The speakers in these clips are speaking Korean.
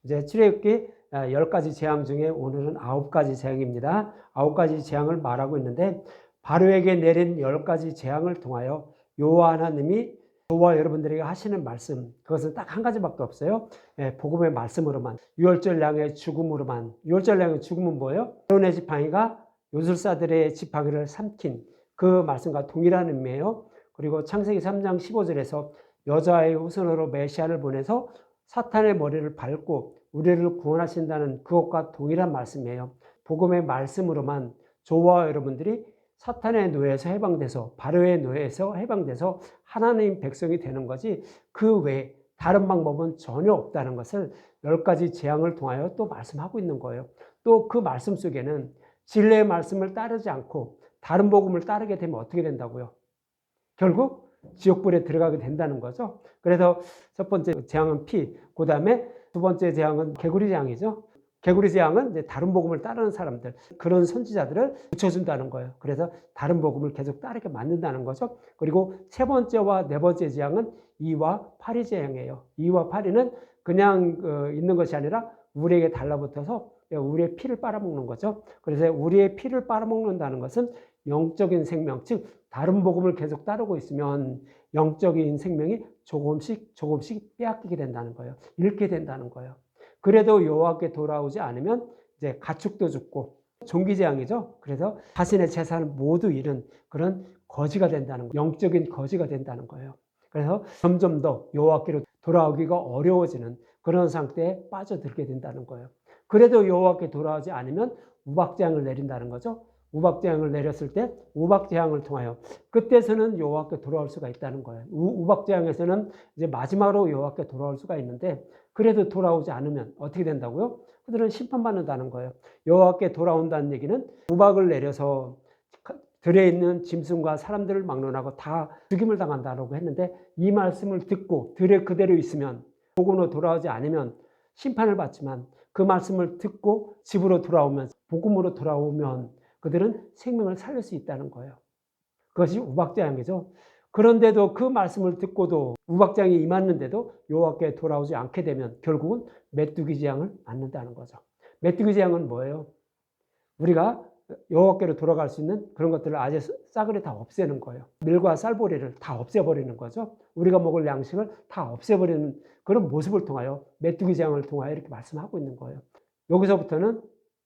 이제 출애굽기 10가지 재앙 중에 오늘은 9가지 재앙입니다. 9가지 재앙을 말하고 있는데 바로에게 내린 10가지 재앙을 통하여 여호와 하나님이 저와 여러분들에게 하시는 말씀, 그것은 딱 한 가지밖에 없어요. 복음의 말씀으로만, 유월절 양의 죽음으로만. 유월절 양의 죽음은 뭐예요? 아론의 지팡이가 요술사들의 지팡이를 삼킨 그 말씀과 동일한 의미예요. 그리고 창세기 3장 15절에서 여자의 후손으로 메시아를 보내서 사탄의 머리를 밟고 우리를 구원하신다는 그것과 동일한 말씀이에요. 복음의 말씀으로만 저와 여러분들이 사탄의 노예에서 해방돼서, 바로의 노예에서 해방돼서 하나님 백성이 되는 거지, 그 외에 다른 방법은 전혀 없다는 것을 10가지 재앙을 통하여 또 말씀하고 있는 거예요. 또 그 말씀 속에는 진리의 말씀을 따르지 않고 다른 복음을 따르게 되면 어떻게 된다고요? 결국 지옥불에 들어가게 된다는 거죠. 그래서 첫 번째 재앙은 피, 그 다음에 두 번째 재앙은 개구리 재앙이죠. 개구리 재앙은 이제 다른 복음을 따르는 사람들, 그런 선지자들을 붙여준다는 거예요. 그래서 다른 복음을 계속 따르게 만든다는 거죠. 그리고 세 번째와 네 번째 재앙은 2와 8이 재앙이에요. 2와 8이는 그냥 있는 것이 아니라 우리에게 달라붙어서 우리의 피를 빨아먹는 거죠. 그래서 우리의 피를 빨아먹는다는 것은 영적인 생명, 즉 다른 복음을 계속 따르고 있으면 영적인 생명이 조금씩 빼앗기게 된다는 거예요. 잃게 된다는 거예요. 그래도 여호와께 돌아오지 않으면 이제 가축도 죽고 종기재앙이죠. 그래서 자신의 재산을 모두 잃은 그런 거지가 된다는 거예요. 영적인 거지가 된다는 거예요. 그래서 점점 더 여호와께로 돌아오기가 어려워지는 그런 상태에 빠져들게 된다는 거예요. 그래도 여호와께 돌아오지 않으면 우박재앙을 내린다는 거죠. 우박재앙을 내렸을 때 우박재앙을 통하여 그때서는 여호와께 돌아올 수가 있다는 거예요. 우박재앙에서는 이제 마지막으로 여호와께 돌아올 수가 있는데 그래도 돌아오지 않으면 어떻게 된다고요? 그들은 심판받는다는 거예요. 여호와께 돌아온다는 얘기는 우박을 내려서 들에 있는 짐승과 사람들을 막론하고 다 죽임을 당한다고 했는데 이 말씀을 듣고 들에 그대로 있으면 복음으로 돌아오지 않으면 심판을 받지만 그 말씀을 듣고 집으로 돌아오면 복음으로 돌아오면 그들은 생명을 살릴 수 있다는 거예요. 그것이 우박재앙이죠. 그런데도 그 말씀을 듣고도 우박재앙이 임했는데도 여호와께 돌아오지 않게 되면 결국은 메뚜기 재앙을 맞는다는 거죠. 메뚜기 재앙은 뭐예요? 우리가 여호와께로 돌아갈 수 있는 그런 것들을 아예 싸그리 다 없애는 거예요. 밀과 쌀보리를 다 없애버리는 거죠. 우리가 먹을 양식을 다 없애버리는 그런 모습을 통하여 메뚜기 재앙을 통하여 이렇게 말씀하고 있는 거예요. 여기서부터는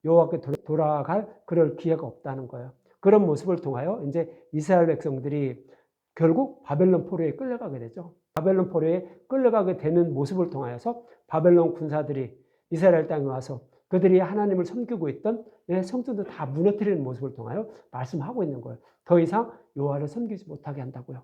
여호와께 돌아갈 그럴 기회가 없다는 거예요. 그런 모습을 통하여 이제 이스라엘 백성들이 결국 바벨론 포로에 끌려가게 되죠. 바벨론 포로에 끌려가게 되는 모습을 통하여서 바벨론 군사들이 이스라엘 땅에 와서 그들이 하나님을 섬기고 있던 성전도 다 무너뜨리는 모습을 통하여 말씀하고 있는 거예요. 더 이상 여호와를 섬기지 못하게 한다고요.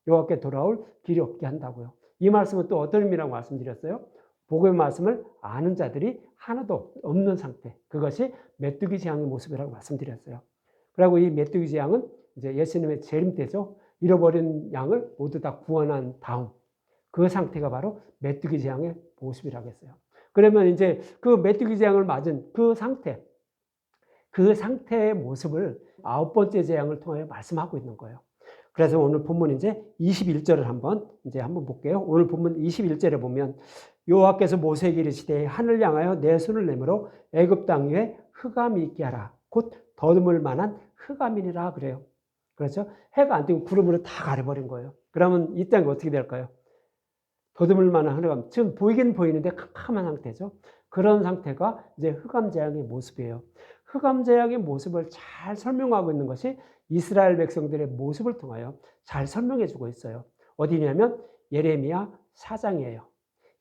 여호와께 돌아올 길이 없게 한다고요. 이 말씀은 또 어떤 의미라고 말씀드렸어요? 복음의 말씀을 아는 자들이 하나도 없는 상태. 그것이 메뚜기 재앙의 모습이라고 말씀드렸어요. 그리고 이 메뚜기 재앙은 이제 예수님의 재림 때죠. 잃어버린 양을 모두 다 구원한 다음 그 상태가 바로 메뚜기 재앙의 모습이라고 했어요. 그러면 이제 그 메뚜기 재앙을 맞은 그 상태의 모습을 9번째 재앙을 통하여 말씀하고 있는 거예요. 그래서 오늘 본문 이제 21절을 한번 볼게요. 오늘 본문 21절에 보면 여호와께서 모세에게 이르시되 하늘 향하여 내 손을 내밀어 애굽 땅 위에 흑암이 있게 하라. 곧 더듬을 만한 흑암이니라 그래요. 그렇죠? 해가 안 뜨고 구름으로 다 가려버린 거예요. 그러면 이 땅이 어떻게 될까요? 더듬을 만한 흑암. 지금 보이긴 보이는데 캄캄한 상태죠. 그런 상태가 이제 흑암 재앙의 모습이에요. 흑암 재앙의 모습을 잘 설명하고 있는 것이 이스라엘 백성들의 모습을 통하여 잘 설명해 주고 있어요. 어디냐면 예레미야 4장이에요.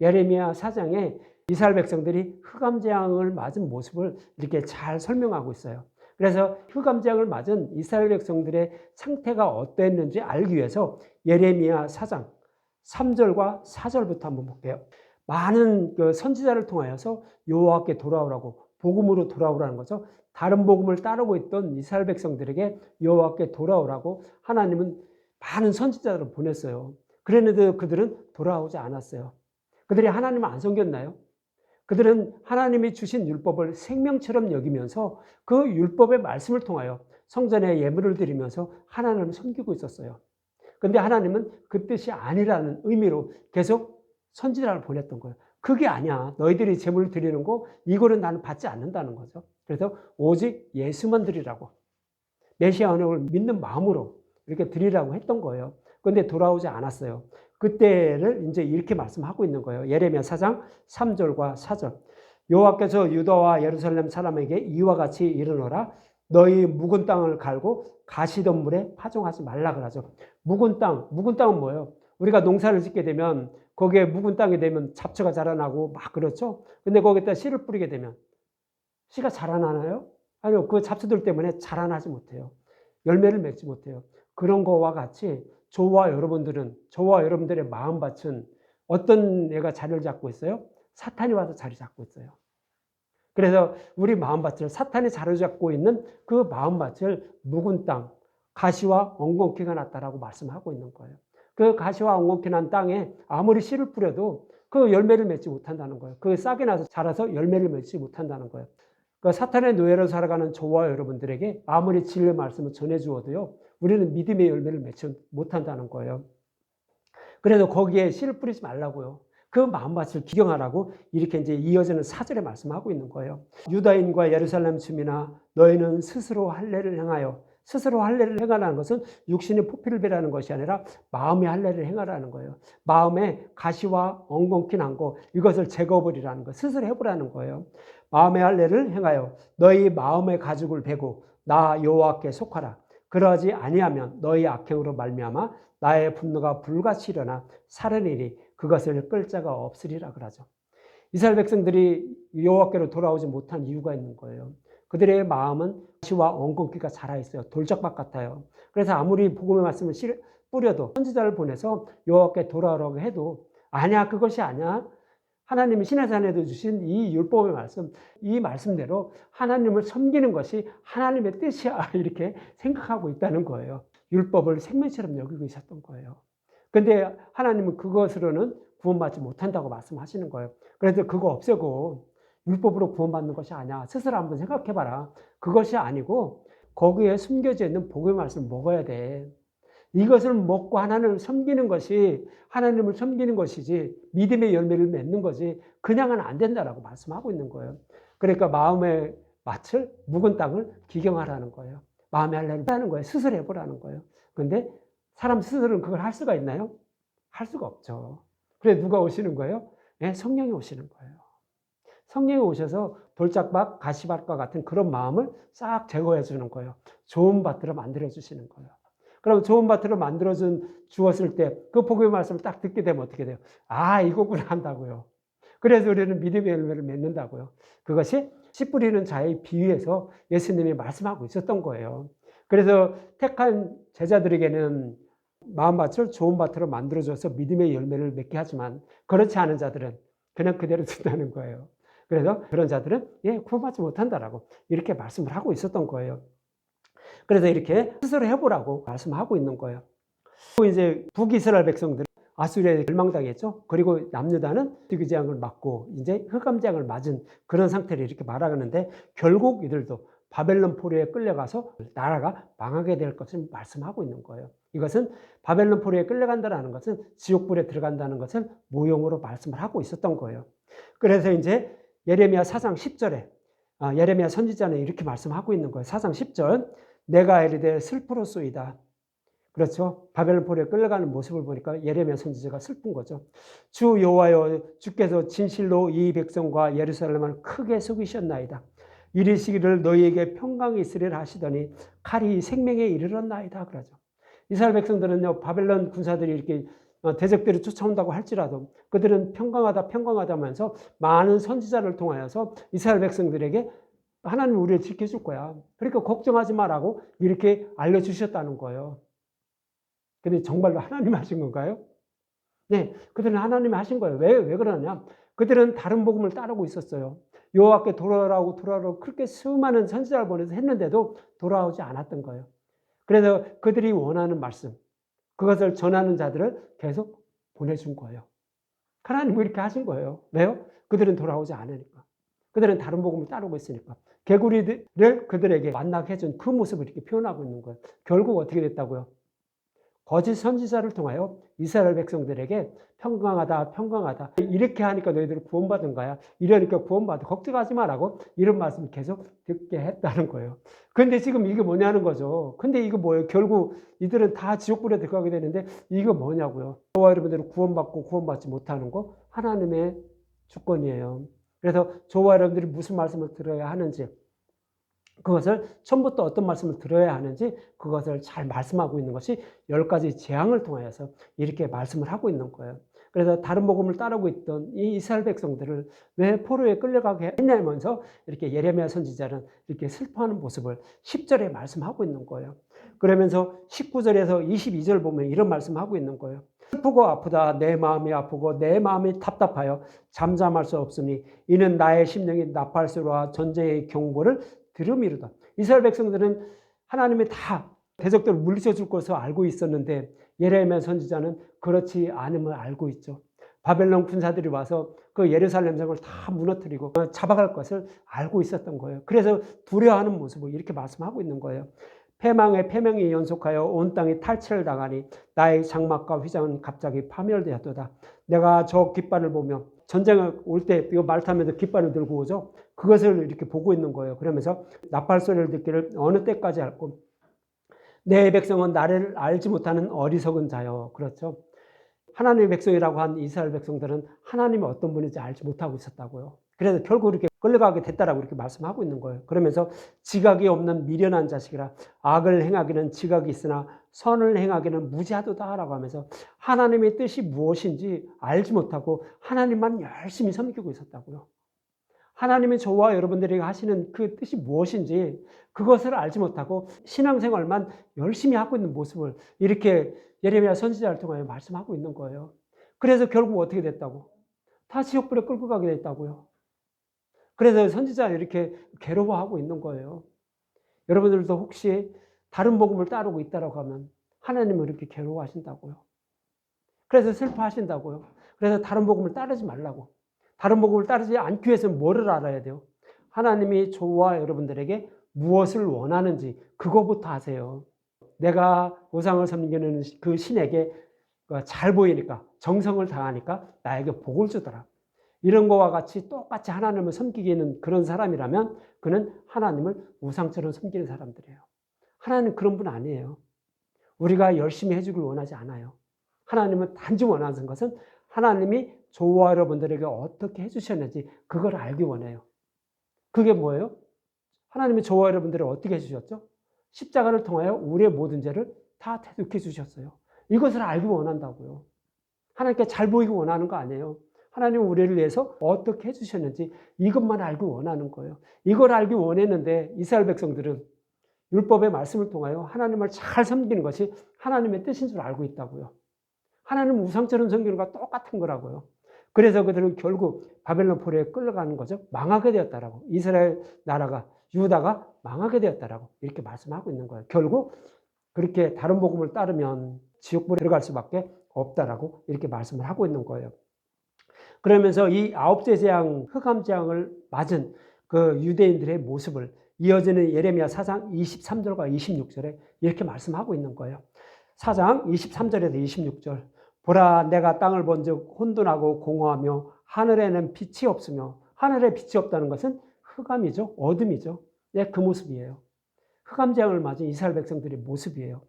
예레미야 4장에 이스라엘 백성들이 흑암 재앙을 맞은 모습을 이렇게 잘 설명하고 있어요. 그래서 흑암 재앙을 맞은 이스라엘 백성들의 상태가 어땠는지 알기 위해서 예레미야 4장 3절과 4절부터 한번 볼게요. 많은 그 선지자를 통하여서 여호와께 돌아오라고 복음으로 돌아오라는 거죠. 다른 복음을 따르고 있던 이스라엘 백성들에게 여호와께 돌아오라고 하나님은 많은 선지자들을 보냈어요. 그랬는데 그들은 돌아오지 않았어요. 그들이 하나님을 안 섬겼나요? 그들은 하나님이 주신 율법을 생명처럼 여기면서 그 율법의 말씀을 통하여 성전에 예물을 드리면서 하나님을 섬기고 있었어요. 그런데 하나님은 그 뜻이 아니라는 의미로 계속 선지자를 보냈던 거예요. 그게 아니야. 너희들이 제물을 드리는 거 이거는 나는 받지 않는다는 거죠. 그래서 오직 예수만 드리라고. 메시아 언약을 믿는 마음으로 이렇게 드리라고 했던 거예요. 그런데 돌아오지 않았어요. 그때를 이제 이렇게 말씀하고 있는 거예요. 예레미야 4장 3절과 4절. 여호와께서 유다와 예루살렘 사람에게 이와 같이 이르노라. 너희 묵은 땅을 갈고 가시던 물에 파종하지 말라 그러죠. 묵은 땅은 뭐예요? 우리가 농사를 짓게 되면 거기에 묵은 땅이 되면 잡초가 자라나고 막 그렇죠. 근데 거기다 씨를 뿌리게 되면 씨가 자라나나요? 아니요. 그 잡초들 때문에 자라나지 못해요. 열매를 맺지 못해요. 그런 거와 같이 저와 여러분들의 마음밭은 어떤 애가 자리를 잡고 있어요? 사탄이 와서 자리 잡고 있어요. 그래서 우리 마음밭을 사탄이 자리 잡고 있는 그 마음밭을 묵은 땅, 가시와 엉겅퀴가 났다라고 말씀하고 있는 거예요. 그 가시와 엉겅퀴 난 땅에 아무리 씨를 뿌려도 그 열매를 맺지 못한다는 거예요. 그 싹이 나서 자라서 열매를 맺지 못한다는 거예요. 그 사탄의 노예로 살아가는 저와 여러분들에게 아무리 진리의 말씀을 전해주어도요, 우리는 믿음의 열매를 맺지 못한다는 거예요. 그래서 거기에 씨를 뿌리지 말라고요. 그 마음밭을 기경하라고 이렇게 이제 이어지는 4절에 말씀하고 있는 거예요. 유다인과 예루살렘 주민아, 너희는 스스로 할례를 행하여, 스스로 할례를 행하라는 것은 육신의 포피를 베라는 것이 아니라 마음의 할례를 행하라는 거예요. 마음에 가시와 엉겅퀴 난 거, 이것을 제거해버리라는 거, 스스로 해보라는 거예요. 마음의 할례를 행하여 너희 마음의 가죽을 베고 나 여호와께 속하라. 그러하지 아니하면 너희 악행으로 말미암아 나의 분노가 불같이 일어나 살으리니 그것을 끌 자가 없으리라 그러죠. 이스라엘 백성들이 여호와께로 돌아오지 못한 이유가 있는 거예요. 그들의 마음은 가시와 엉겅퀴가 자라 있어요. 돌짝밭 같아요. 그래서 아무리 복음의 말씀을 뿌려도 선지자를 보내서 여호와께 돌아오라고 해도 아니야, 그것이 아니야. 하나님이 시내산에도 주신 이 율법의 말씀, 이 말씀대로 하나님을 섬기는 것이 하나님의 뜻이야, 이렇게 생각하고 있다는 거예요. 율법을 생명처럼 여기고 있었던 거예요. 그런데 하나님은 그것으로는 구원받지 못한다고 말씀하시는 거예요. 그래서 그거 없애고 율법으로 구원받는 것이 아니야. 스스로 한번 생각해봐라. 그것이 아니고 거기에 숨겨져 있는 복음의 말씀을 먹어야 돼. 이것을 먹고 하나님을 섬기는 것이 하나님을 섬기는 것이지 믿음의 열매를 맺는 거지 그냥은 안 된다라고 말씀하고 있는 거예요. 그러니까 마음의 밭을 묵은 땅을 기경하라는 거예요. 마음의 할례를 하는 거예요. 스스로 해보라는 거예요. 그런데 사람 스스로는 그걸 할 수가 있나요? 할 수가 없죠. 그래서 누가 오시는 거예요? 네, 성령이 오시는 거예요. 성령이 오셔서 돌짝밭, 가시밭과 같은 그런 마음을 싹 제거해 주는 거예요. 좋은 밭으로 만들어 주시는 거예요. 그럼 좋은 밭으로 만들어 주었을 때 그 복음의 말씀을 딱 듣게 되면 어떻게 돼요? 아, 이거구나 한다고요. 그래서 우리는 믿음의 열매를 맺는다고요. 그것이 씨 뿌리는 자의 비유에서 예수님이 말씀하고 있었던 거예요. 그래서 택한 제자들에게는 마음밭을 좋은 밭으로 만들어줘서 믿음의 열매를 맺게 하지만 그렇지 않은 자들은 그냥 그대로 둔다는 거예요. 그래서 그런 자들은 구원받지 못한다라고 이렇게 말씀을 하고 있었던 거예요. 그래서 이렇게 스스로 해보라고 말씀하고 있는 거예요. 이제 북이스라엘 백성들은 아수리아에 멸망당했죠. 그리고 남유다는 득의재앙을 맞고 이제 흑암재앙을 맞은 그런 상태를 이렇게 말하는데 결국 이들도 바벨론 포로에 끌려가서 나라가 망하게 될 것을 말씀하고 있는 거예요. 이것은 바벨론 포로에 끌려간다는 것은 지옥불에 들어간다는 것을 모형으로 말씀을 하고 있었던 거예요. 그래서 이제 예레미야 4장 10절에 예레미야 선지자는 이렇게 말씀하고 있는 거예요. 4장 10절 내가 이르되 슬프로소이다. 그렇죠. 바벨론 포로에 끌려가는 모습을 보니까 예레미야 선지자가 슬픈 거죠. 주 여호와여 주께서 진실로 이 백성과 예루살렘을 크게 속이셨나이다. 이르시기를 너희에게 평강이 있으리라 하시더니 칼이 생명에 이르렀나이다. 그러죠. 이스라엘 백성들은요, 바벨론 군사들이 이렇게 대적들이 쫓아온다고 할지라도 그들은 평강하다 하면서 많은 선지자를 통하여서 이스라엘 백성들에게 하나님 우리를 지켜줄 거야. 그러니까 걱정하지 마라고 이렇게 알려주셨다는 거예요. 근데 정말로 하나님 하신 건가요? 네, 그들은 하나님이 하신 거예요. 왜 그러냐? 그들은 다른 복음을 따르고 있었어요. 여호와께 돌아오라고 그렇게 수많은 선지자를 보내서 했는데도 돌아오지 않았던 거예요. 그래서 그들이 원하는 말씀, 그것을 전하는 자들을 계속 보내준 거예요. 하나님이 이렇게 하신 거예요. 왜요? 그들은 돌아오지 않으니까. 그들은 다른 복음을 따르고 있으니까. 개구리를 그들에게 만나게 해준 그 모습을 이렇게 표현하고 있는 거예요. 결국 어떻게 됐다고요? 거짓 선지자를 통하여 이스라엘 백성들에게 평강하다, 평강하다. 이렇게 하니까 너희들은 구원받은 거야. 이러니까 구원받아. 걱정하지 말라고 이런 말씀을 계속 듣게 했다는 거예요. 근데 지금 이게 뭐냐는 거죠. 근데 이거 뭐예요? 결국 이들은 다 지옥불에 들어가게 되는데 이거 뭐냐고요. 저와 여러분들은 구원받고 구원받지 못하는 거 하나님의 주권이에요. 그래서 저와 여러분들이 무슨 말씀을 들어야 하는지, 그것을 처음부터 어떤 말씀을 들어야 하는지 그것을 잘 말씀하고 있는 것이 10가지 재앙을 통하여서 이렇게 말씀을 하고 있는 거예요. 그래서 다른 복음을 따르고 있던 이 이스라엘 백성들을 왜 포로에 끌려가게 했냐면서 이렇게 예레미야 선지자는 이렇게 슬퍼하는 모습을 10절에 말씀하고 있는 거예요. 그러면서 19절에서 22절 보면 이런 말씀하고 있는 거예요. 슬프고 아프다. 내 마음이 아프고 내 마음이 답답하여 잠잠할 수 없으니 이는 나의 심령이 나팔소리와 전쟁의 경보를 들음이로다. 이스라엘 백성들은 하나님이 다 대적들을 물리쳐 줄 것을 알고 있었는데 예레미야 선지자는 그렇지 않음을 알고 있죠. 바벨론 군사들이 와서 그 예루살렘 성을 다 무너뜨리고 잡아갈 것을 알고 있었던 거예요. 그래서 두려워하는 모습을 이렇게 말씀하고 있는 거예요. 패망에 패망이 연속하여 온 땅이 탈취를 당하니 나의 장막과 휘장은 갑자기 파멸되었도다. 내가 저 깃발을 보며 전쟁을 올 때 이거 말 타면서 깃발을 들고 오죠. 그것을 이렇게 보고 있는 거예요. 그러면서 나팔 소리를 듣기를 어느 때까지 할고 내 백성은 나를 알지 못하는 어리석은 자요. 그렇죠. 하나님의 백성이라고 한 이스라엘 백성들은 하나님이 어떤 분인지 알지 못하고 있었다고요. 그래서 결국 이렇게 끌려가게 됐다라고 이렇게 말씀하고 있는 거예요. 그러면서 지각이 없는 미련한 자식이라 악을 행하기는 지각이 있으나 선을 행하기는 무지하도다라고 하면서 하나님의 뜻이 무엇인지 알지 못하고 하나님만 열심히 섬기고 있었다고요. 하나님이 저와 여러분들에게 하시는 그 뜻이 무엇인지 그것을 알지 못하고 신앙생활만 열심히 하고 있는 모습을 이렇게 예레미야 선지자를 통하여 말씀하고 있는 거예요. 그래서 결국 어떻게 됐다고? 다 지옥불에 끌고 가게 됐다고요. 그래서 선지자는 이렇게 괴로워하고 있는 거예요. 여러분들도 혹시 다른 복음을 따르고 있다고 하면 하나님은 이렇게 괴로워하신다고요. 그래서 슬퍼하신다고요. 그래서 다른 복음을 따르지 말라고. 다른 복음을 따르지 않기 위해서는 뭐를 알아야 돼요? 하나님이 저와 여러분들에게 무엇을 원하는지 그거부터 아세요. 내가 우상을 섬기는 그 신에게 잘 보이니까 정성을 다하니까 나에게 복을 주더라. 이런 거와 같이 똑같이 하나님을 섬기기는 그런 사람이라면 그는 하나님을 우상처럼 섬기는 사람들이에요. 하나님은 그런 분 아니에요. 우리가 열심히 해주길 원하지 않아요. 하나님은 단지 원하는 것은 하나님이 저와 여러분들에게 어떻게 해주셨는지 그걸 알기 원해요. 그게 뭐예요? 하나님이 저와 여러분들을 어떻게 해주셨죠? 십자가를 통하여 우리의 모든 죄를 다 대속해 주셨어요. 이것을 알기 원한다고요. 하나님께 잘 보이기 원하는 거 아니에요. 하나님은 우리를 위해서 어떻게 해주셨는지 이것만 알기 원하는 거예요. 이걸 알기 원했는데 이스라엘 백성들은 율법의 말씀을 통하여 하나님을 잘 섬기는 것이 하나님의 뜻인 줄 알고 있다고요. 하나님은 우상처럼 섬기는 것과 똑같은 거라고요. 그래서 그들은 결국 바벨론 포로에 끌려가는 거죠. 망하게 되었다라고. 이스라엘 나라가, 유다가 망하게 되었다라고 이렇게 말씀하고 있는 거예요. 결국 그렇게 다른 복음을 따르면 지옥불에 들어갈 수밖에 없다라고 이렇게 말씀을 하고 있는 거예요. 그러면서 이 9째 재앙, 흑암 재앙을 맞은 그 유대인들의 모습을 이어지는 예레미야 4장 23절과 26절에 이렇게 말씀하고 있는 거예요. 4장 23절에서 26절. 보라, 내가 땅을 본즉 혼돈하고 공허하며 하늘에는 빛이 없으며, 하늘에 빛이 없다는 것은 흑암이죠. 어둠이죠. 네, 그 모습이에요. 흑암 재앙을 맞은 이스라엘 백성들의 모습이에요.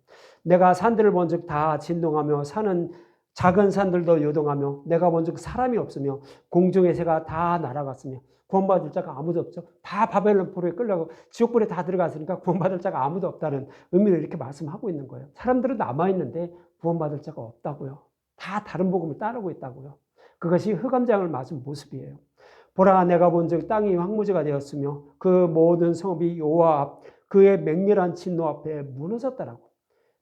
내가 산들을 본즉 다 진동하며 산은 작은 산들도 요동하며 내가 본즉 사람이 없으며 공중의 새가 다 날아갔으며 구원받을 자가 아무도 없죠. 다 바벨론 포로에 끌려가고 지옥불에 다 들어갔으니까 구원받을 자가 아무도 없다는 의미를 이렇게 말씀하고 있는 거예요. 사람들은 남아있는데 구원받을 자가 없다고요. 다 다른 복음을 따르고 있다고요. 그것이 흑암 재앙을 맞은 모습이에요. 보라, 내가 본즉 땅이 황무지가 되었으며 그 모든 성읍이 여호와 앞 그의 맹렬한 진노 앞에 무너졌다라고.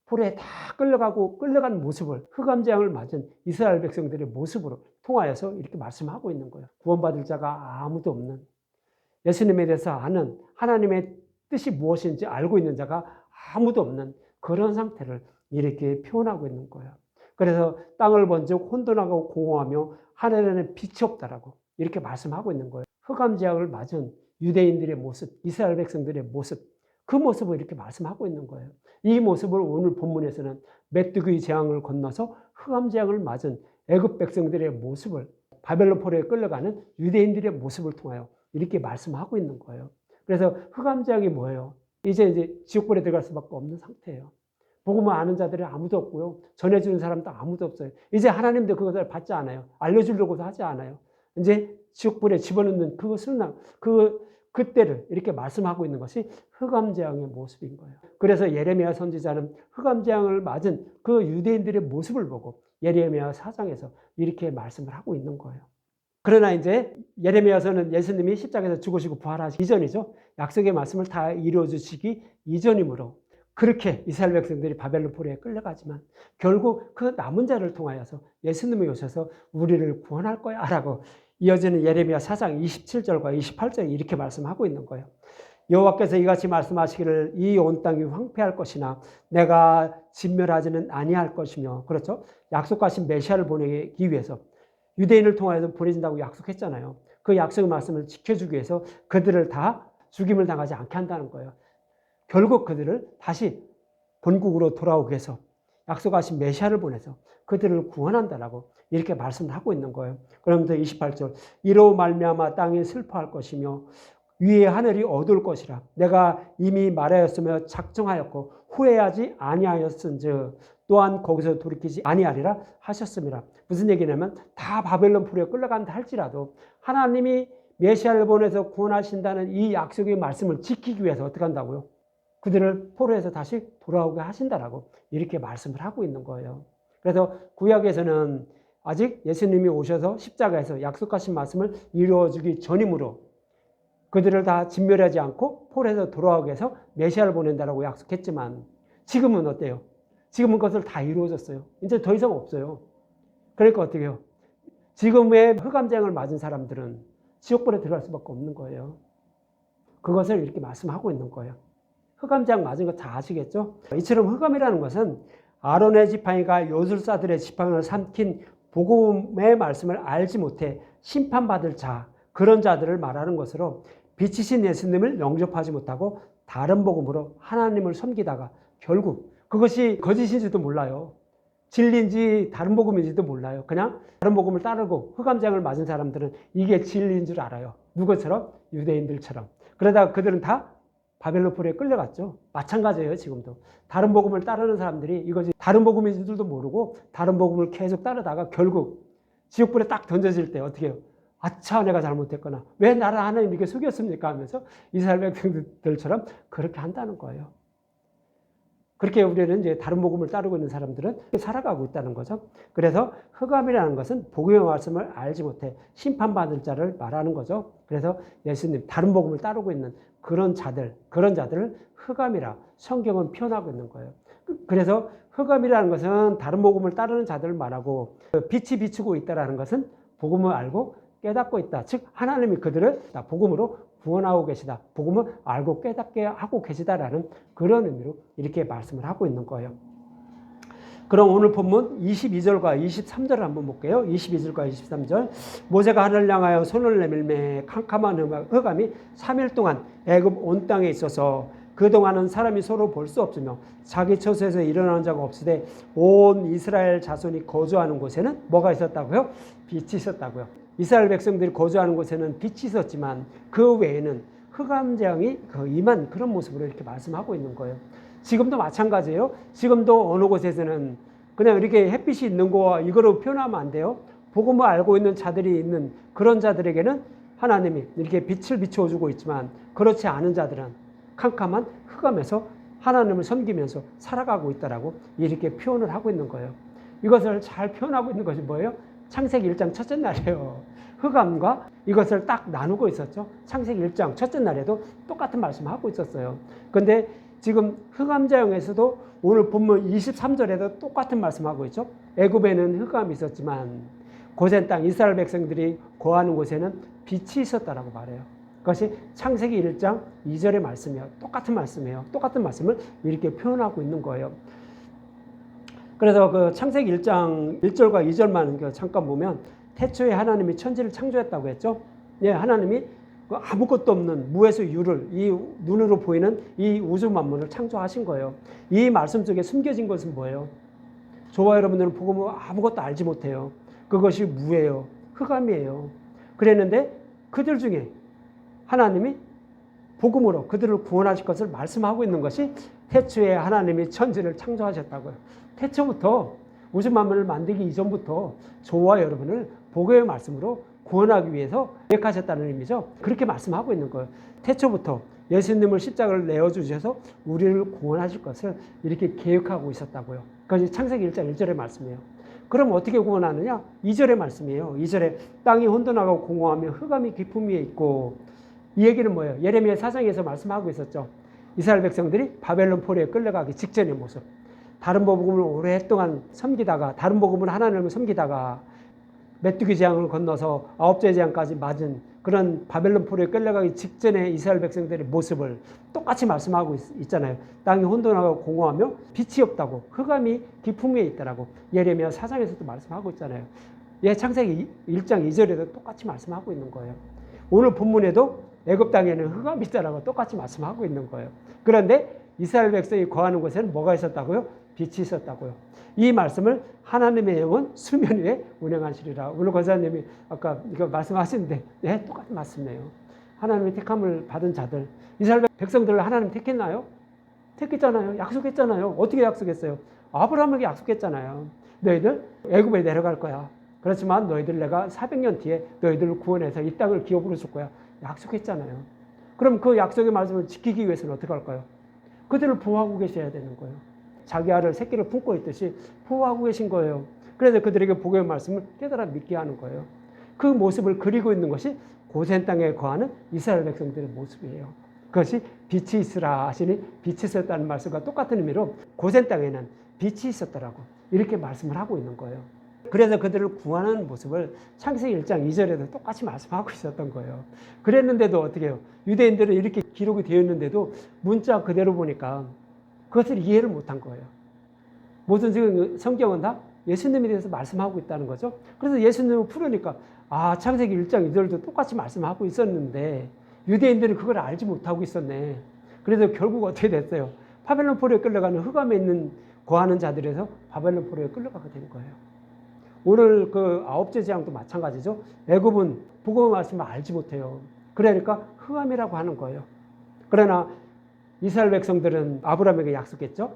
포로에 다 끌려간 모습을, 흑암 재앙을 맞은 이스라엘 백성들의 모습으로 통하여서 이렇게 말씀하고 있는 거예요. 구원받을 자가 아무도 없는, 예수님에 대해서 아는, 하나님의 뜻이 무엇인지 알고 있는 자가 아무도 없는 그런 상태를 이렇게 표현하고 있는 거예요. 그래서 땅을 본즉 혼돈하고 공허하며 하늘에는 빛이 없다라고 이렇게 말씀하고 있는 거예요. 흑암 재앙을 맞은 유대인들의 모습, 이스라엘 백성들의 모습, 그 모습을 이렇게 말씀하고 있는 거예요. 이 모습을 오늘 본문에서는 메뚜기 재앙을 건너서 흑암 재앙을 맞은 애굽 백성들의 모습을, 바벨론 포로에 끌려가는 유대인들의 모습을 통하여 이렇게 말씀하고 있는 거예요. 그래서 흑암 재앙이 뭐예요? 이제 지옥불에 들어갈 수밖에 없는 상태예요. 복음을 아는 자들이 아무도 없고요. 전해주는 사람도 아무도 없어요. 이제 하나님도 그것을 받지 않아요. 알려주려고도 하지 않아요. 이제 지옥불에 집어넣는 그때를 이렇게 말씀하고 있는 것이 흑암 재앙의 모습인 거예요. 그래서 예레미야 선지자는 흑암 재앙을 맞은 그 유대인들의 모습을 보고 예레미야 4장에서 이렇게 말씀을 하고 있는 거예요. 그러나 이제 예레미야서는 예수님이 십자가에서 죽으시고 부활하시기 이전이죠. 약속의 말씀을 다 이루어 주시기 이전이므로 그렇게 이스라엘 백성들이 바벨론 포로에 끌려가지만 결국 그 남은 자를 통하여서 예수님이 오셔서 우리를 구원할 거야 라고 이어지는 예레미야 4장 27절과 28절에 이렇게 말씀하고 있는 거예요. 여호와께서 이같이 말씀하시기를 이 온 땅이 황폐할 것이나 내가 진멸하지는 아니할 것이며, 그렇죠? 약속하신 메시아를 보내기 위해서 유대인을 통하여서 보내진다고 약속했잖아요. 그 약속의 말씀을 지켜주기 위해서 그들을 다 죽임을 당하지 않게 한다는 거예요. 결국 그들을 다시 본국으로 돌아오게 해서 약속하신 메시아를 보내서 그들을 구원한다라고 이렇게 말씀을 하고 있는 거예요. 그러면서 28절 이로 말미암아 땅이 슬퍼할 것이며 위의 하늘이 어두울 것이라 내가 이미 말하였으며 작정하였고 후회하지 아니하였은즉 또한 거기서 돌이키지 아니하리라 하셨습니다. 무슨 얘기냐면 다 바벨론 포로에 끌려간다 할지라도 하나님이 메시아를 보내서 구원하신다는 이 약속의 말씀을 지키기 위해서 어떻게 한다고요? 그들을 포로에서 다시 돌아오게 하신다라고 이렇게 말씀을 하고 있는 거예요. 그래서 구약에서는 아직 예수님이 오셔서 십자가에서 약속하신 말씀을 이루어주기 전이므로 그들을 다 진멸하지 않고 포로에서 돌아오게 해서 메시아를 보낸다라고 약속했지만 지금은 어때요? 지금은 그것을 다 이루어졌어요. 이제 더 이상 없어요. 그러니까 어떻게 해요? 지금의 흑암재앙을 맞은 사람들은 지옥불에 들어갈 수밖에 없는 거예요. 그것을 이렇게 말씀하고 있는 거예요. 흑암재앙 맞은 거 다 아시겠죠? 이처럼 흑암이라는 것은 아론의 지팡이가 요술사들의 지팡이를 삼킨 복음의 말씀을 알지 못해 심판받을 자, 그런 자들을 말하는 것으로 빛이신 예수님을 영접하지 못하고 다른 복음으로 하나님을 섬기다가 결국 그것이 거짓인지도 몰라요. 진리인지 다른 복음인지도 몰라요. 그냥 다른 복음을 따르고 흑암재앙을 맞은 사람들은 이게 진리인 줄 알아요. 누구처럼? 유대인들처럼. 그러다가 그들은 다 바벨론 포로에 끌려갔죠. 마찬가지예요. 지금도. 다른 복음을 따르는 사람들이 이것이 다른 복음인지도 모르고 다른 복음을 계속 따르다가 결국 지옥불에 딱 던져질 때 어떻게 해요? 아차, 내가 잘못했거나 왜 나를 하나님 이렇게 속였습니까? 하면서 이스라엘 백성들처럼 그렇게 한다는 거예요. 그렇게 우리는 이제 다른 복음을 따르고 있는 사람들은 살아가고 있다는 거죠. 그래서 흑암이라는 것은 복음의 말씀을 알지 못해 심판받을 자를 말하는 거죠. 그래서 예수님 다른 복음을 따르고 있는 그런 자들을 흑암이라 성경은 표현하고 있는 거예요. 그래서 흑암이라는 것은 다른 복음을 따르는 자들을 말하고 빛이 비추고 있다는 것은 복음을 알고 깨닫고 있다. 즉 하나님이 그들을 복음으로 구원하고 계시다. 복음을 알고 깨닫게 하고 계시다라는 그런 의미로 이렇게 말씀을 하고 있는 거예요. 그럼 오늘 본문 22절과 23절을 한번 볼게요. 22절과 23절. 모세가 하늘을 향하여 손을 내밀매 캄캄한 흑암이 3일 동안 애굽 온 땅에 있어서 그동안은 사람이 서로 볼 수 없으며 자기 처소에서 일어나는 자가 없으되 온 이스라엘 자손이 거주하는 곳에는 뭐가 있었다고요? 빛이 있었다고요. 이스라엘 백성들이 거주하는 곳에는 빛이 있었지만 그 외에는 흑암재앙이 임한 그런 모습으로 이렇게 말씀하고 있는 거예요. 지금도 마찬가지예요. 지금도 어느 곳에서는 그냥 이렇게 햇빛이 있는 거와 이거로 표현하면 안 돼요. 복음을 알고 있는 자들이 있는 그런 자들에게는 하나님이 이렇게 빛을 비춰주고 있지만 그렇지 않은 자들은 캄캄한 흑암에서 하나님을 섬기면서 살아가고 있다라고 이렇게 표현을 하고 있는 거예요. 이것을 잘 표현하고 있는 것이 뭐예요? 창세기 1장 첫째 날이에요. 흑암과 이것을 딱 나누고 있었죠. 창세기 1장 첫째 날에도 똑같은 말씀을 하고 있었어요. 그런데 지금 흑암재앙에서도 오늘 본문 23절에도 똑같은 말씀하고 있죠. 애굽에는 흑암이 있었지만 고센 땅 이스라엘 백성들이 거하는 곳에는 빛이 있었다라고 말해요. 그것이 창세기 1장 2절의 말씀이에요. 똑같은 말씀이에요. 똑같은 말씀을 이렇게 표현하고 있는 거예요. 그래서 그 창세기 1장 1절과 2절만 잠깐 보면 태초에 하나님이 천지를 창조했다고 했죠. 예, 하나님이 그 아무것도 없는 무에서 유를 이 눈으로 보이는 이 우주 만물을 창조하신 거예요. 이 말씀 속에 숨겨진 것은 뭐예요? 저와 여러분들은 복음을 아무것도 알지 못해요. 그것이 무예요. 흑암이에요. 그랬는데 그들 중에 하나님이 복음으로 그들을 구원하실 것을 말씀하고 있는 것이 태초에 하나님이 천지를 창조하셨다고요. 태초부터 우주 만물을 만들기 이전부터 저와 여러분을 복음의 말씀으로 구원하기 위해서 계획하셨다는 의미죠. 그렇게 말씀하고 있는 거예요. 태초부터 예수님을 십자가를 내어주셔서 우리를 구원하실 것을 이렇게 계획하고 있었다고요. 그것이 창세기 1장 1절의 말씀이에요. 그럼 어떻게 구원하느냐? 2절의 말씀이에요. 2절에 땅이 혼돈하고 공허하며 흑암이 깊음 위에 있고, 이 얘기는 뭐예요? 예레미야 4장에서 말씀하고 있었죠. 이스라엘 백성들이 바벨론 포로에 끌려가기 직전의 모습. 다른 복음을 오랫동안 섬기다가, 다른 복음을 하나님을 섬기다가 메뚜기 재앙을 건너서 아홉째 재앙까지 맞은 그런 바벨론 포로에 끌려가기 직전의 이스라엘 백성들의 모습을 똑같이 말씀하고 있잖아요. 땅이 혼돈하고 공허하며 빛이 없다고, 흑암이 깊음 위에 있다라고 예레미야 4장에서도 말씀하고 있잖아요. 예, 창세기 1장 2절에도 똑같이 말씀하고 있는 거예요. 오늘 본문에도 애굽 땅에는 흑암이 있다라고 똑같이 말씀하고 있는 거예요. 그런데 이스라엘 백성이 거하는 곳에는 뭐가 있었다고요? 빛이 있었다고요. 이 말씀을 하나님의 영은 수면 위에 운행하시리라. 오늘 권사님이 아까 이거 말씀하시는데, 네, 똑같은 말씀이에요. 하나님의 택함을 받은 자들, 이스라엘 백성들을 하나님 택했나요? 택했잖아요. 약속했잖아요. 어떻게 약속했어요? 아브라함에게 약속했잖아요. 너희들 애굽에 내려갈 거야. 그렇지만 너희들 내가 400년 뒤에 너희들을 구원해서 이 땅을 기업으로 줄 거야. 약속했잖아요. 그럼 그 약속의 말씀을 지키기 위해서는 어떻게 할까요? 그들을 보호하고 계셔야 되는 거예요. 자기 알을 새끼를 품고 있듯이 보호하고 계신 거예요. 그래서 그들에게 복음의 말씀을 깨달아 믿게 하는 거예요. 그 모습을 그리고 있는 것이 고센 땅에 거하는 이스라엘 백성들의 모습이에요. 그것이 빛이 있으라 하시니 빛이 있었다는 말씀과 똑같은 의미로 고센 땅에는 빛이 있었더라고, 이렇게 말씀을 하고 있는 거예요. 그래서 그들을 구하는 모습을 창세기 1장 2절에도 똑같이 말씀하고 있었던 거예요. 그랬는데도 어떻게 해요? 유대인들은 이렇게 기록이 되어 있는데도 문자 그대로 보니까 그것을 이해를 못한 거예요. 모든 지금 성경은 다 예수님에 대해서 말씀하고 있다는 거죠. 그래서 예수님을 풀으니까 창세기 1장 2절도 똑같이 말씀하고 있었는데 유대인들은 그걸 알지 못하고 있었네. 그래서 결국 어떻게 됐어요? 바벨론 포로에 끌려가는 흑암에 있는 거하는 자들에서 바벨론 포로에 끌려가게 된 거예요. 오늘 그 아홉째 재앙도 마찬가지죠. 애굽은 복음의 말씀을 알지 못해요. 그러니까 흑암이라고 하는 거예요. 그러나 이스라엘 백성들은 아브라함에게 약속했죠.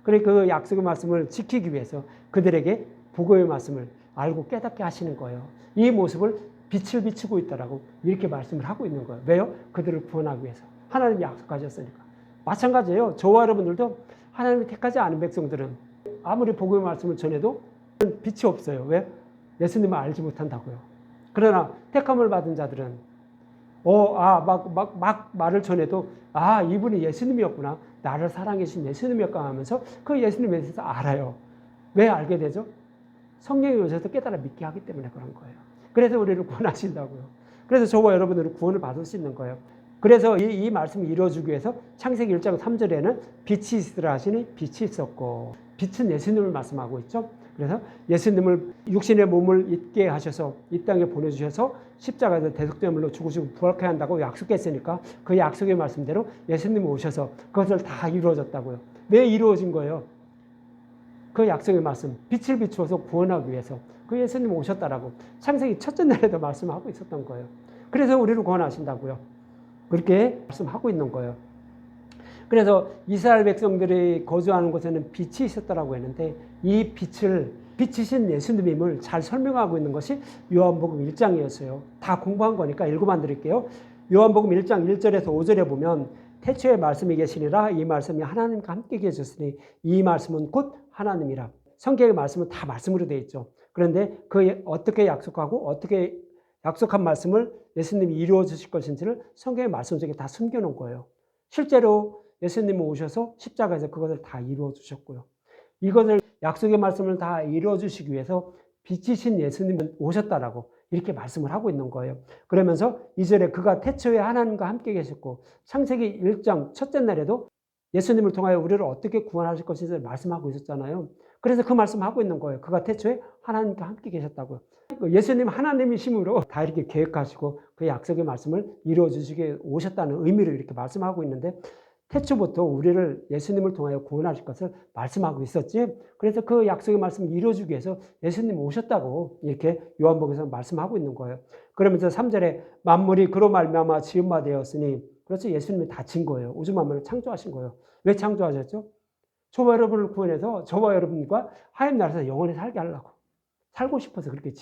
그러니까 그 약속의 말씀을 지키기 위해서 그들에게 복음의 말씀을 알고 깨닫게 하시는 거예요. 이 모습을 빛을 비추고 있다라고 이렇게 말씀을 하고 있는 거예요. 왜요? 그들을 구원하기 위해서. 하나님이 약속하셨으니까. 마찬가지예요. 저와 여러분들도 하나님이 택하지 않은 백성들은 아무리 복음의 말씀을 전해도 빛이 없어요. 왜? 예수님을 알지 못한다고요. 그러나 택함을 받은 자들은 막 말을 전해도 이분이 예수님이었구나, 나를 사랑해 주신 예수님이었구나 하면서 그 예수님에 대해서 알아요. 왜 알게 되죠? 성령이 오셔서 깨달아 믿게 하기 때문에 그런 거예요. 그래서 우리를 구원하신다고요. 그래서 저와 여러분들은 구원을 받을 수 있는 거예요. 그래서 이 말씀을 이루어주기 위해서 창세기 1장 3절에는 빛이 있으라 하시니 빛이 있었고, 빛은 예수님을 말씀하고 있죠. 그래서 예수님을 육신의 몸을 입게 하셔서 이 땅에 보내주셔서 십자가에서 대속제물로 죽으시고 부활케 한다고 약속했으니까 그 약속의 말씀대로 예수님이 오셔서 그것을 다 이루어졌다고요. 왜 이루어진 거예요? 그 약속의 말씀, 빛을 비추어서 구원하기 위해서 그 예수님이 오셨다라고 창세기 첫째 날에도 말씀하고 있었던 거예요. 그래서 우리를 구원하신다고요. 그렇게 말씀하고 있는 거예요. 그래서 이스라엘 백성들이 거주하는 곳에는 빛이 있었다라고 했는데 이 빛이신 예수님임을 잘 설명하고 있는 것이 요한복음 1장이었어요. 다 공부한 거니까 읽어만 드릴게요. 요한복음 1장 1절에서 5절에 보면 태초에 말씀이 계시니라, 이 말씀이 하나님과 함께 계셨으니 이 말씀은 곧 하나님이라. 성경의 말씀은 다 말씀으로 되어 있죠. 그런데 그 어떻게 약속하고 어떻게 약속한 말씀을 예수님이 이루어 주실 것인지를 성경의 말씀 속에 다 숨겨놓은 거예요. 실제로 예수님이 오셔서 십자가에서 그것을 다 이루어 주셨고요. 이것을 약속의 말씀을 다 이루어 주시기 위해서 빛이신 예수님은 오셨다라고 이렇게 말씀을 하고 있는 거예요. 그러면서 2절에 그가 태초에 하나님과 함께 계셨고, 창세기 1장 첫째 날에도 예수님을 통하여 우리를 어떻게 구원하실 것인지 말씀하고 있었잖아요. 그래서 그 말씀하고 있는 거예요. 그가 태초에 하나님과 함께 계셨다고요. 예수님 하나님이심으로 다 이렇게 계획하시고 그 약속의 말씀을 이루어주시게 오셨다는 의미로 이렇게 말씀하고 있는데, 태초부터 우리를 예수님을 통하여 구원하실 것을 말씀하고 있었지. 그래서 그 약속의 말씀을 이루어주기 위해서 예수님 오셨다고 이렇게 요한복음에서 말씀하고 있는 거예요. 그러면서 3절에 만물이 그로 말미암아 지은 바 되었으니, 그렇죠. 예수님이 다 진 거예요. 우주 만물을 창조하신 거예요. 왜 창조하셨죠? 저와 여러분을 구원해서 저와 여러분과 하나님 나라에서 영원히 살게 하려고, 살고 싶어서 그렇게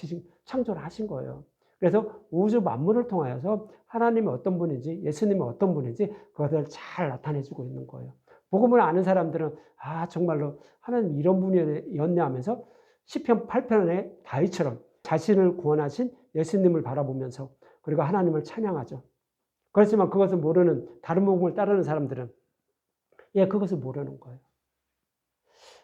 창조를 하신 거예요. 그래서 우주 만물을 통하여서 하나님이 어떤 분인지, 예수님이 어떤 분인지 그것을 잘 나타내주고 있는 거예요. 복음을 아는 사람들은 정말로 하나님 이런 분이었네 하면서 시편 8편의 다윗처럼 자신을 구원하신 예수님을 바라보면서 그리고 하나님을 찬양하죠. 그렇지만 그것을 모르는, 다른 복음을 따르는 사람들은 그것을 모르는 거예요.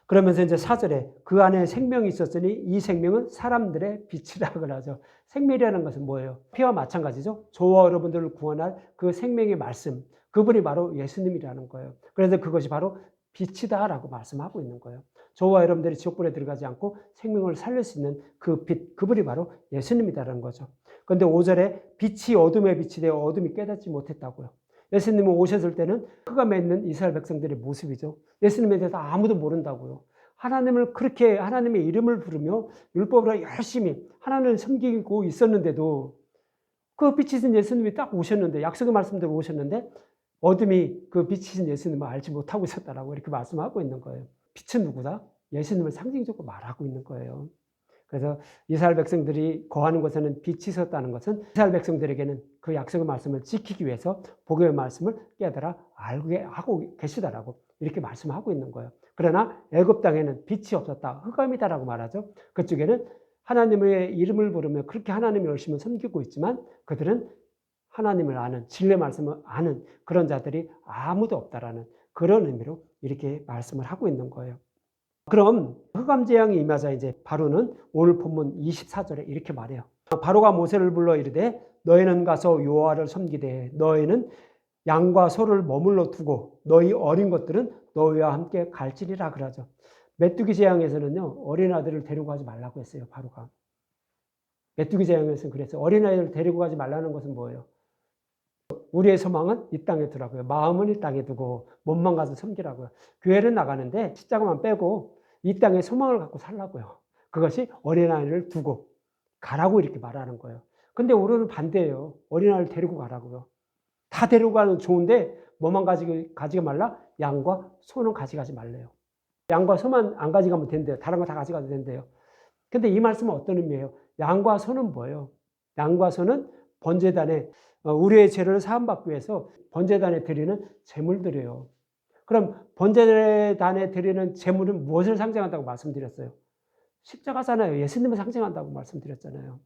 그러면서 이제 4절에 그 안에 생명이 있었으니 이 생명은 사람들의 빛이라 그러죠. 생명이라는 것은 뭐예요? 피와 마찬가지죠. 저와 여러분들을 구원할 그 생명의 말씀, 그분이 바로 예수님이라는 거예요. 그래서 그것이 바로 빛이다라고 말씀하고 있는 거예요. 저와 여러분들이 지옥불에 들어가지 않고 생명을 살릴 수 있는 그 빛, 그분이 바로 예수님이다라는 거죠. 그런데 5절에 빛이 어둠의 빛이 되어 어둠이 깨닫지 못했다고요. 예수님이 오셨을 때는 흑암에 있는 이스라엘 백성들의 모습이죠. 예수님에 대해서 아무도 모른다고요. 하나님을 그렇게 하나님의 이름을 부르며 율법으로 열심히 하나님을 섬기고 있었는데도 그 빛이신 예수님이 딱 오셨는데, 약속의 말씀대로 오셨는데 어둠이 그 빛이신 예수님을 알지 못하고 있었다라고 이렇게 말씀하고 있는 거예요. 빛은 누구다? 예수님을 상징적으로 말하고 있는 거예요. 그래서 이스라엘 백성들이 거하는 곳에는 빛이 있었다는 것은 이스라엘 백성들에게는 그 약속의 말씀을 지키기 위해서 복음의 말씀을 깨달아 알게 하고 계시다라고 이렇게 말씀하고 있는 거예요. 그러나 애굽 땅에는 빛이 없었다, 흑암이다라고 말하죠. 그쪽에는 하나님의 이름을 부르며 그렇게 하나님을 열심히 섬기고 있지만 그들은 하나님을 아는, 진리의 말씀을 아는 그런 자들이 아무도 없다라는 그런 의미로 이렇게 말씀을 하고 있는 거예요. 그럼 흑암 재앙이 임하자 이제 바로는 오늘 본문 24절에 이렇게 말해요. 바로가 모세를 불러 이르되 너희는 가서 여호와를 섬기되 너희는 양과 소를 머물러 두고 너희 어린 것들은 너희와 함께 갈지니라 그러죠. 메뚜기 재앙에서는요, 어린아이들을 데리고 가지 말라고 했어요. 바로가. 메뚜기 재앙에서는 그랬어요. 어린아이들을 데리고 가지 말라는 것은 뭐예요? 우리의 소망은 이 땅에 두라고요. 마음은 이 땅에 두고 몸만 가서 섬기라고요. 교회를 나가는데 십자가만 빼고 이 땅에 소망을 갖고 살라고요. 그것이 어린아이를 두고 가라고 이렇게 말하는 거예요. 근데 우리는 반대예요. 어린아이를 데리고 가라고요. 다 데리고 가는 좋은데 뭐만 가지고 말라? 양과 소는 가져가지 말래요. 양과 소만 안 가져가면 된대요. 다른 거 다 가져가도 된대요. 근데 이 말씀은 어떤 의미예요? 양과 소는 뭐예요? 양과 소는 번제단에 우리의 죄를 사함받기 위해서 번제단에 드리는 제물들이에요. 그럼 번제단에 드리는 제물은 무엇을 상징한다고 말씀드렸어요? 십자가잖아요. 예수님을 상징한다고 말씀드렸잖아요.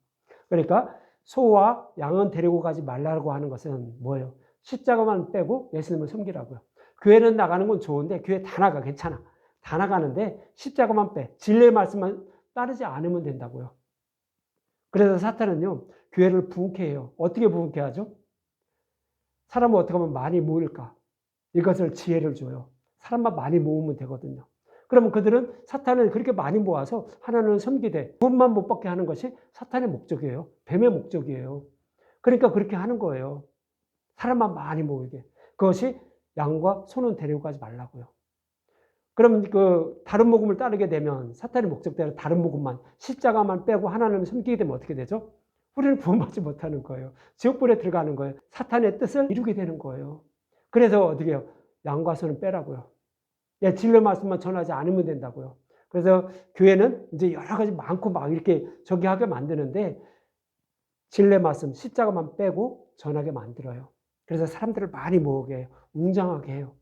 그러니까 소와 양은 데리고 가지 말라고 하는 것은 뭐예요? 십자가만 빼고 예수님을 섬기라고요. 교회는 나가는 건 좋은데 교회 다 나가, 괜찮아. 다 나가는데 십자가만 빼. 진리의 말씀만 따르지 않으면 된다고요. 그래서 사탄은요, 교회를 부흥케 해요. 어떻게 부흥케 하죠? 사람은 어떻게 하면 많이 모일까? 이것을 지혜를 줘요. 사람만 많이 모으면 되거든요. 그러면 그들은 사탄을 그렇게 많이 모아서 하나님을 섬기되 돈만 못 받게 하는 것이 사탄의 목적이에요. 뱀의 목적이에요. 그러니까 그렇게 하는 거예요. 사람만 많이 모이게. 그것이 양과 소는 데리고 가지 말라고요. 그러면 그 다른 복음을 따르게 되면 사탄의 목적대로 다른 복음만, 십자가만 빼고 하나님을 섬기게 되면 어떻게 되죠? 우리는 구원받지 못하는 거예요. 지옥불에 들어가는 거예요. 사탄의 뜻을 이루게 되는 거예요. 그래서 어떻게 해요? 양과 소는 빼라고요. 진리 말씀만 전하지 않으면 된다고요. 그래서 교회는 이제 여러 가지 많고 막 이렇게 저기 하게 만드는데 진리 말씀, 십자가만 빼고 전하게 만들어요. 그래서 사람들을 많이 모으게 해요. 웅장하게 해요.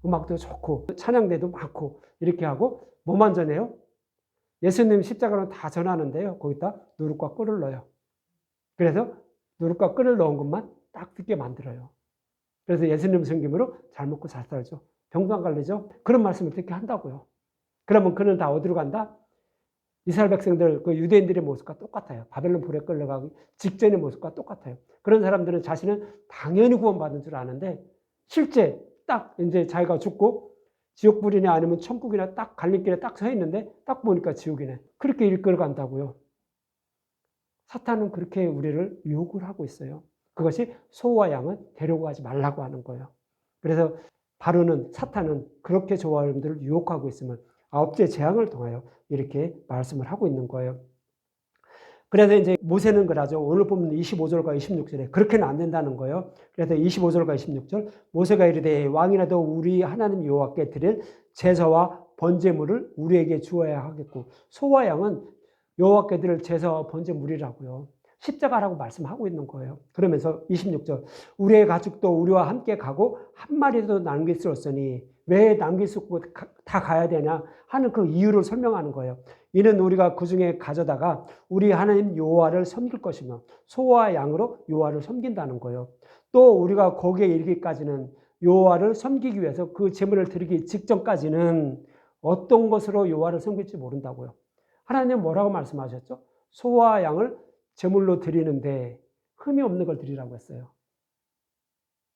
음악도 좋고 찬양대도 많고 이렇게 하고 뭐만 전해요? 예수님 십자가는 다 전하는데요. 거기다 누룩과 꿀을 넣어요. 그래서 누룩과 꿀을 넣은 것만 딱 듣게 만들어요. 그래서 예수님 섬김으로 잘 먹고 잘 살죠. 병도 안 걸리죠. 그런 말씀을 듣게 한다고요. 그러면 그는 다 어디로 간다? 이스라엘 백성들, 그 유대인들의 모습과 똑같아요. 바벨론 불에 끌려가기 직전의 모습과 똑같아요. 그런 사람들은 자신은 당연히 구원받은 줄 아는데 실제 딱 이제 자기가 죽고 지옥불이냐 아니면 천국이냐 딱 갈림길에 딱 서 있는데 딱 보니까 지옥이네. 그렇게 이끌어 간다고요. 사탄은 그렇게 우리를 유혹을 하고 있어요. 그것이 소와 양은 데리고 가지 말라고 하는 거예요. 그래서 바로는 사탄은 그렇게 저와 여러분들을 유혹하고 있음을 아홉째 재앙을 통하여 이렇게 말씀을 하고 있는 거예요. 그래서 이제 모세는 그러죠. 오늘 보면 25절과 26절에 그렇게는 안 된다는 거예요. 그래서 25절과 26절 모세가 이르되 왕이라도 우리 하나님 여호와께 드릴 제사와 번제물을 우리에게 주어야 하겠고 소와 양은 여호와께 드릴 제사와 번제물이라고요. 십자가라고 말씀하고 있는 거예요. 그러면서 26절 우리의 가축도 우리와 함께 가고 한 마리도 남길 수 없으니 왜 남길 수 없고 다 가야 되냐 하는 그 이유를 설명하는 거예요. 이는 우리가 그 중에 가져다가 우리 하나님 여호와를 섬길 것이며 소와 양으로 여호와를 섬긴다는 거예요. 또 우리가 거기에 이르기까지는 여호와를 섬기기 위해서 그 제물을 드리기 직전까지는 어떤 것으로 여호와를 섬길지 모른다고요. 하나님 뭐라고 말씀하셨죠? 소와 양을 제물로 드리는데 흠이 없는 걸 드리라고 했어요.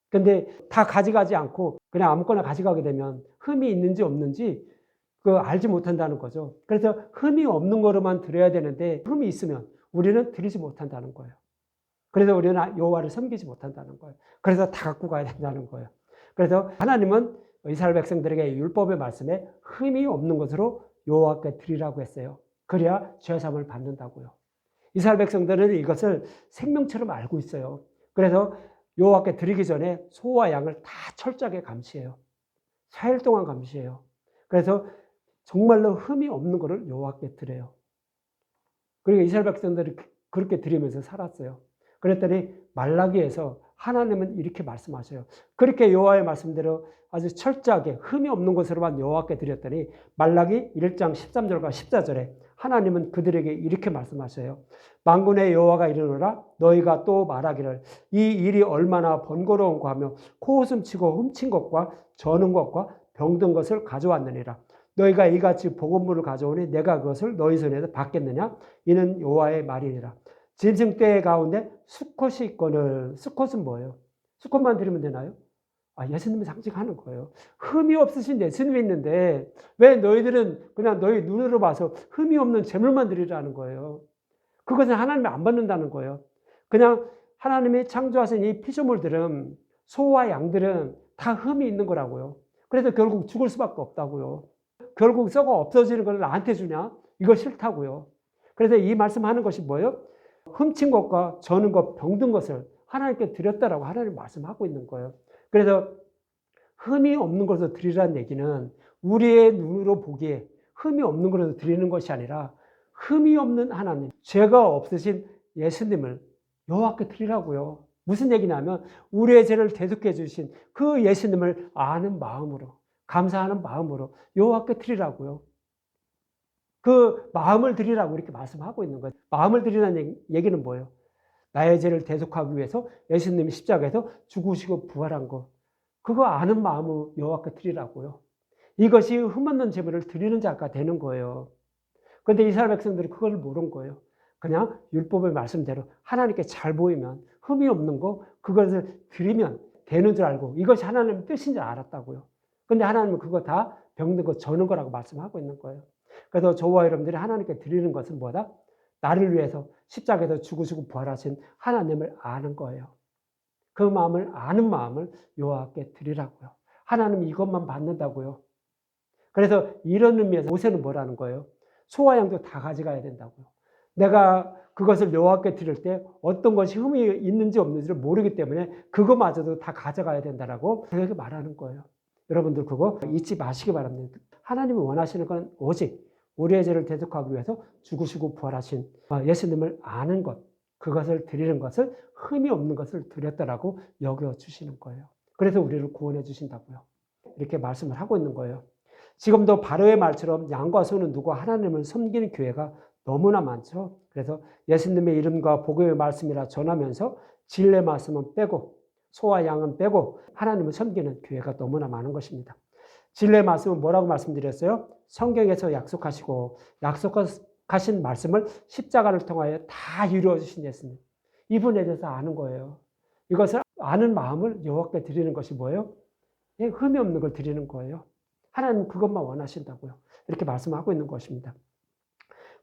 근데 다 가져가지 않고 그냥 아무거나 가져가게 되면 흠이 있는지 없는지 알지 못한다는 거죠. 그래서 흠이 없는 거로만 드려야 되는데 흠이 있으면 우리는 드리지 못한다는 거예요. 그래서 우리는 여호와를 섬기지 못한다는 거예요. 그래서 다 갖고 가야 된다는 거예요. 그래서 하나님은 이스라엘 백성들에게 율법의 말씀에 흠이 없는 것으로 여호와께 드리라고 했어요. 그래야 죄사함을 받는다고요. 이스라엘 백성들은 이것을 생명처럼 알고 있어요. 그래서 여호와께 드리기 전에 소와 양을 다 철저하게 감시해요. 4일 동안 감시해요. 그래서 정말로 흠이 없는 것을 여호와께 드려요. 그러니까 이스라엘 백성들이 그렇게 드리면서 살았어요. 그랬더니 말라기에서 하나님은 이렇게 말씀하셔요. 그렇게 여호와의 말씀대로 아주 철저하게 흠이 없는 것으로만 여호와께 드렸더니 말라기 1장 13절과 14절에 하나님은 그들에게 이렇게 말씀하셔요. 만군의 여호와가 이르노라 너희가 또 말하기를 이 일이 얼마나 번거로운가 하며 코웃음 치고 훔친 것과 저는 것과 병든 것을 가져왔느니라. 너희가 이같이 복음물을 가져오니 내가 그것을 너희 손에서 받겠느냐? 이는 여호와의 말이니라. 짐승 떼 가운데 수컷이 있거늘. 수컷은 뭐예요? 수컷만 드리면 되나요? 예수님이 상징하는 거예요. 흠이 없으신 예수님이 있는데 왜 너희들은 그냥 너희 눈으로 봐서 흠이 없는 제물만 드리라는 거예요. 그것은 하나님이 안 받는다는 거예요. 그냥 하나님이 창조하신 이 피조물들은 소와 양들은 다 흠이 있는 거라고요. 그래서 결국 죽을 수밖에 없다고요. 결국 썩어 없어지는 걸 나한테 주냐? 이거 싫다고요. 그래서 이 말씀하는 것이 뭐예요? 훔친 것과 저는 것, 병든 것을 하나님께 드렸다라고 하나님 말씀하고 있는 거예요. 그래서 흠이 없는 것을 드리라는 얘기는 우리의 눈으로 보기에 흠이 없는 것을 드리는 것이 아니라 흠이 없는 하나님, 죄가 없으신 예수님을 여호와께 드리라고요. 무슨 얘기냐면 우리의 죄를 대속해 주신 그 예수님을 아는 마음으로 감사하는 마음으로 여호와께 드리라고요. 그 마음을 드리라고 이렇게 말씀하고 있는 거예요. 마음을 드리라는 얘기는 뭐예요? 나의 죄를 대속하기 위해서 예수님이 십자가에서 죽으시고 부활한 것. 그거 아는 마음을 여호와께 드리라고요. 이것이 흠없는 제물을 드리는 자가 되는 거예요. 그런데 이스라엘 백성들은 그걸 모른 거예요. 그냥 율법의 말씀대로 하나님께 잘 보이면 흠이 없는 거 그것을 드리면 되는 줄 알고 이것이 하나님의 뜻인 줄 알았다고요. 그런데 하나님은 그거 다 병든 거 저는 거라고 말씀하고 있는 거예요. 그래서 저와 여러분들이 하나님께 드리는 것은 뭐다? 나를 위해서 십자가에서 죽으시고 부활하신 하나님을 아는 거예요. 그 마음을 아는 마음을 여호와께 드리라고요. 하나님 이것만 받는다고요. 그래서 이런 의미에서 모세는 뭐라는 거예요? 소와 양도 다 가져가야 된다고요. 내가 그것을 여호와께 드릴 때 어떤 것이 흠이 있는지 없는지를 모르기 때문에 그거마저도 다 가져가야 된다라고 그렇게 말하는 거예요. 여러분들 그거 잊지 마시기 바랍니다. 하나님이 원하시는 건 오직 우리의 죄를 대속하기 위해서 죽으시고 부활하신 예수님을 아는 것, 그것을 드리는 것을 흠이 없는 것을 드렸다라고 여겨주시는 거예요. 그래서 우리를 구원해 주신다고요. 이렇게 말씀을 하고 있는 거예요. 지금도 바로의 말처럼 양과 소는 누구 하나님을 섬기는 교회가 너무나 많죠. 그래서 예수님의 이름과 복음의 말씀이라 전하면서 진리의 말씀은 빼고 소와 양은 빼고 하나님을 섬기는 교회가 너무나 많은 것입니다. 진리의 말씀은 뭐라고 말씀드렸어요? 성경에서 약속하시고 약속하신 말씀을 십자가를 통하여 다 이루어주신 예수님. 이분에 대해서 아는 거예요. 이것을 아는 마음을 여호와께 드리는 것이 뭐예요? 흠이 없는 걸 드리는 거예요. 하나님 그것만 원하신다고요. 이렇게 말씀하고 있는 것입니다.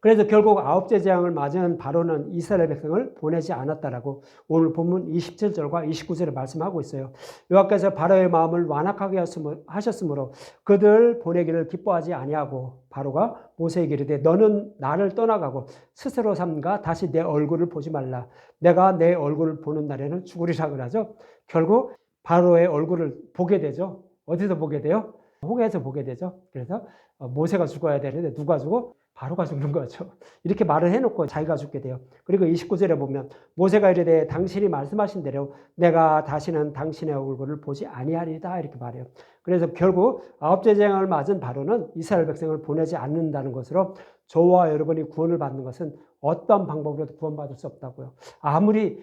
그래서 결국 아홉째 재앙을 맞은 바로는 이스라엘 백성을 보내지 않았다라고 오늘 본문 27절과 29절에 말씀하고 있어요. 여호와께서 바로의 마음을 완악하게 하셨으므로 그들 보내기를 기뻐하지 아니하고 바로가 모세에게 이르되 너는 나를 떠나가고 스스로 삼가 다시 내 얼굴을 보지 말라. 내가 내 얼굴을 보는 날에는 죽으리라 그러죠. 결국 바로의 얼굴을 보게 되죠. 어디서 보게 돼요? 홍해에서 보게 되죠. 그래서 모세가 죽어야 되는데 누가 죽어? 바로가 죽는 거죠. 이렇게 말을 해놓고 자기가 죽게 돼요. 그리고 29절에 보면 모세가 이르되 당신이 말씀하신 대로 내가 다시는 당신의 얼굴을 보지 아니하리다 이렇게 말해요. 그래서 결국 아홉째 재앙을 맞은 바로는 이스라엘 백성을 보내지 않는다는 것으로 저와 여러분이 구원을 받는 것은 어떤 방법으로도 구원받을 수 없다고요. 아무리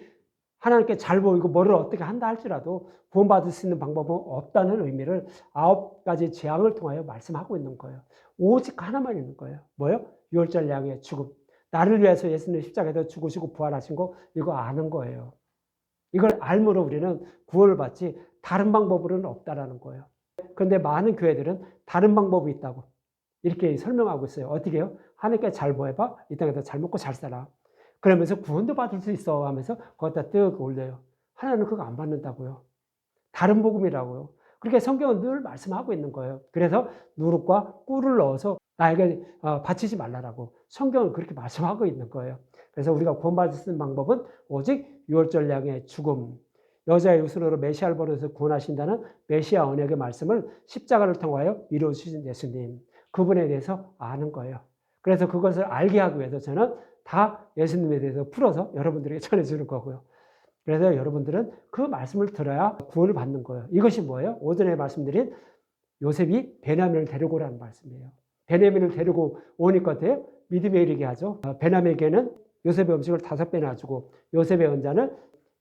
하나님께 잘 보이고 뭐를 어떻게 한다 할지라도 구원받을 수 있는 방법은 없다는 의미를 9가지 재앙을 통하여 말씀하고 있는 거예요. 오직 하나만 있는 거예요. 뭐요? 유월절 양의 죽음. 나를 위해서 예수님 십자가에서 죽으시고 부활하신 거 이거 아는 거예요. 이걸 알므로 우리는 구원을 받지 다른 방법으로는 없다라는 거예요. 그런데 많은 교회들은 다른 방법이 있다고 이렇게 설명하고 있어요. 어떻게 해요? 하나님께 잘 보여봐. 이 땅에서 잘 먹고 잘 살아. 그러면서 구원도 받을 수 있어 하면서 거기다 뜩 올려요. 하나님은 그거 안 받는다고요. 다른 복음이라고요. 그렇게 성경은 늘 말씀하고 있는 거예요. 그래서 누룩과 꿀을 넣어서 나에게 바치지 말라라고 성경은 그렇게 말씀하고 있는 거예요. 그래서 우리가 구원받을 수 있는 방법은 오직 유월절 양의 죽음, 여자의 유순으로 메시아를 보내서 구원하신다는 메시아 언약의 말씀을 십자가를 통하여 이루어주신 예수님, 그분에 대해서 아는 거예요. 그래서 그것을 알게 하기 위해서 저는 다 예수님에 대해서 풀어서 여러분들에게 전해주는 거고요. 그래서 여러분들은 그 말씀을 들어야 구원을 받는 거예요. 이것이 뭐예요? 오전에 말씀드린 요셉이 베냐민을 데리고 오라는 말씀이에요. 베냐민을 데리고 오니까 어때요? 믿음에 이르게 하죠. 베냐민에게는 요셉의 음식을 5배나 주고 요셉의 은자는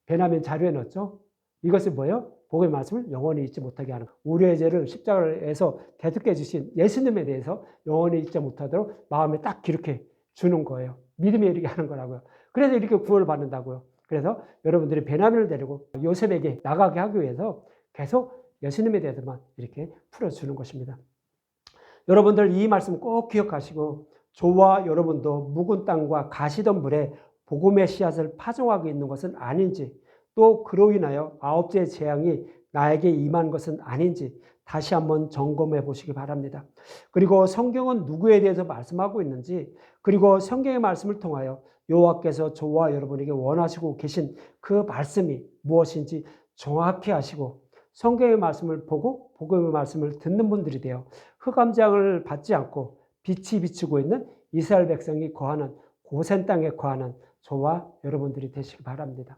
베냐민 자루에 넣었죠. 이것이 뭐예요? 복음의 말씀을 영원히 잊지 못하게 하는 거예요. 우리의 죄를 십자가에서 대속해 해주신 예수님에 대해서 영원히 잊지 못하도록 마음에 딱 기록해 주는 거예요. 믿음에 이르게 하는 거라고요. 그래서 이렇게 구원을 받는다고요. 그래서 여러분들이 베냐민을 데리고 요셉에게 나가게 하기 위해서 계속 예수님에 대해서만 이렇게 풀어주는 것입니다. 여러분들 이 말씀 꼭 기억하시고 저와 여러분도 묵은 땅과 가시던 물에 복음의 씨앗을 파종하고 있는 것은 아닌지 또 그로 인하여 9째 재앙이 나에게 임한 것은 아닌지 다시 한번 점검해 보시기 바랍니다. 그리고 성경은 누구에 대해서 말씀하고 있는지 그리고 성경의 말씀을 통하여 여호와께서 저와 여러분에게 원하시고 계신 그 말씀이 무엇인지 정확히 아시고 성경의 말씀을 보고 복음의 말씀을 듣는 분들이 되어 흑암장을 받지 않고 빛이 비추고 있는 이스라엘 백성이 거하는 고센 땅에 거하는 저와 여러분들이 되시기 바랍니다.